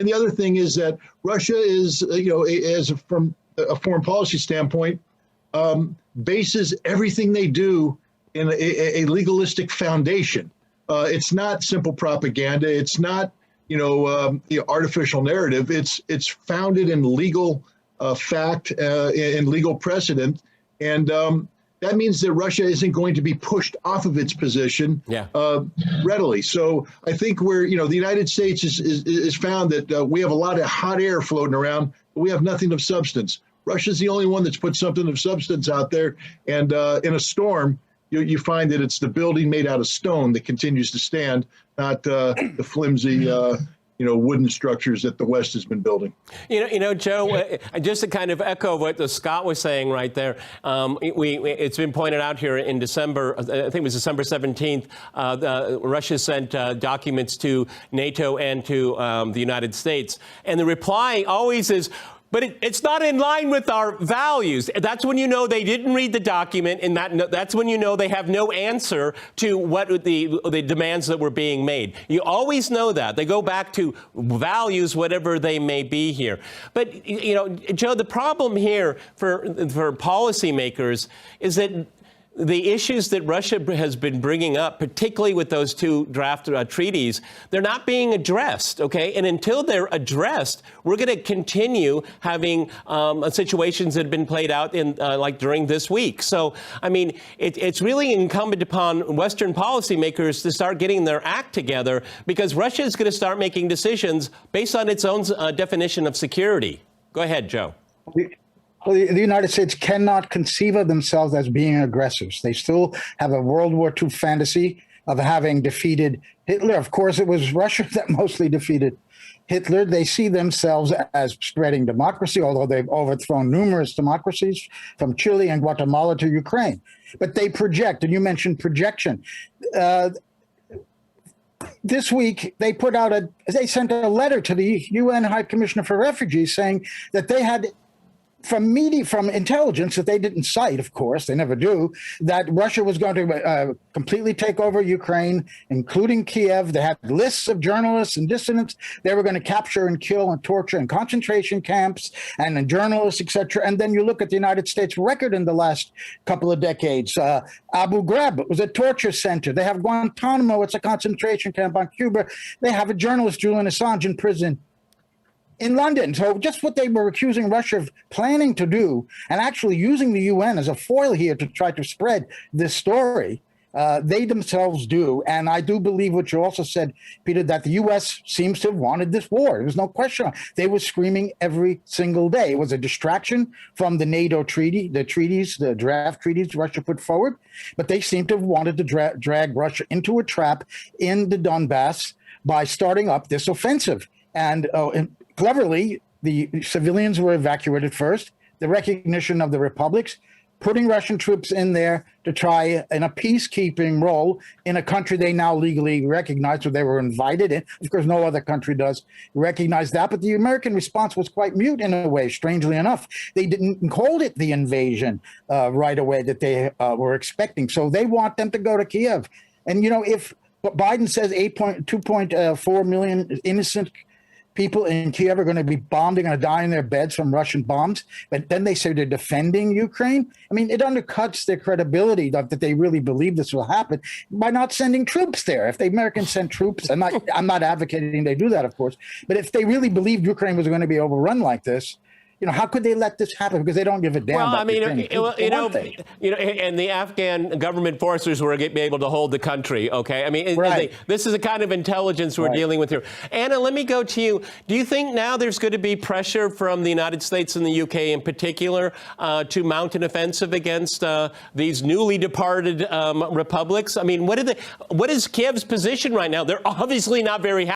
And the other thing is that Russia is, from a foreign policy standpoint, bases everything they do in a legalistic foundation. It's not simple propaganda. It's not, the artificial narrative. It's founded in legal fact and legal precedent. And that means that Russia isn't going to be pushed off of its position readily. So I think the United States is found that we have a lot of hot air floating around, but we have nothing of substance. Russia's the only one that's put something of substance out there. And in a storm, you find that it's the building made out of stone that continues to stand, not the flimsy wooden structures that the West has been building. Joe, just to kind of echo what Scott was saying right there, it's been pointed out here in December, I think it was December 17th, Russia sent documents to NATO and to the United States. And the reply always is, but it's not in line with our values. That's when you know they didn't read the document, and that's when you know they have no answer to what the demands that were being made. You always know that. They go back to values, whatever they may be here. But, Joe, the problem here for policymakers is that the issues that Russia has been bringing up, particularly with those two draft treaties, they're not being addressed, okay? And until they're addressed, we're going to continue having situations that have been played out in like during this week. So, I mean, it's really incumbent upon Western policymakers to start getting their act together, because Russia is going to start making decisions based on its own definition of security. Go ahead, Joe. Well, the United States cannot conceive of themselves as being aggressors. They still have a World War II fantasy of having defeated Hitler. Of course, it was Russia that mostly defeated Hitler. They see themselves as spreading democracy, although they've overthrown numerous democracies from Chile and Guatemala to Ukraine. But they project, and you mentioned projection. This week, they sent a letter to the UN High Commissioner for Refugees saying that they had from intelligence that they didn't cite, of course, they never do, that Russia was going to completely take over Ukraine, including Kiev. They had lists of journalists and dissidents they were going to capture and kill and torture in concentration camps and journalists, etc. And then you look at the United States record in the last couple of decades. Abu Ghraib was a torture center. They have Guantanamo. It's a concentration camp on Cuba. They have a journalist, Julian Assange, in prison in London. So just what they were accusing Russia of planning to do, and actually using the UN as a foil here to try to spread this story, they themselves do. And I do believe what you also said, Peter, that the U.S. seems to have wanted this war. There's no question. They were screaming every single day. It was a distraction from the NATO treaty, the draft treaties Russia put forward. But they seem to have wanted to drag Russia into a trap in the Donbass by starting up this offensive. And cleverly, the civilians were evacuated first, the recognition of the republics, putting Russian troops in there to try in a peacekeeping role in a country they now legally recognize, or they were invited in. Of course, no other country does recognize that. But the American response was quite mute in a way, strangely enough. They didn't call it the invasion right away that they were expecting. So they want them to go to Kiev. And, if Biden says 2.4 million innocent people in Kiev are going to be bombed, they're going to die in their beds from Russian bombs, but then they say they're defending Ukraine. I mean, it undercuts their credibility that they really believe this will happen by not sending troops there. If the Americans sent troops, I'm not advocating they do that, of course, but if they really believed Ukraine was going to be overrun like this, how could they let this happen? Because they don't give a damn. Well, I mean, and the Afghan government forces were able to hold the country. Okay, I mean, this is the kind of intelligence we're dealing with here. Anna, let me go to you. Do you think now there's going to be pressure from the United States and the UK in particular to mount an offensive against these newly departed republics? I mean, what is Kiev's position right now? They're obviously not very happy.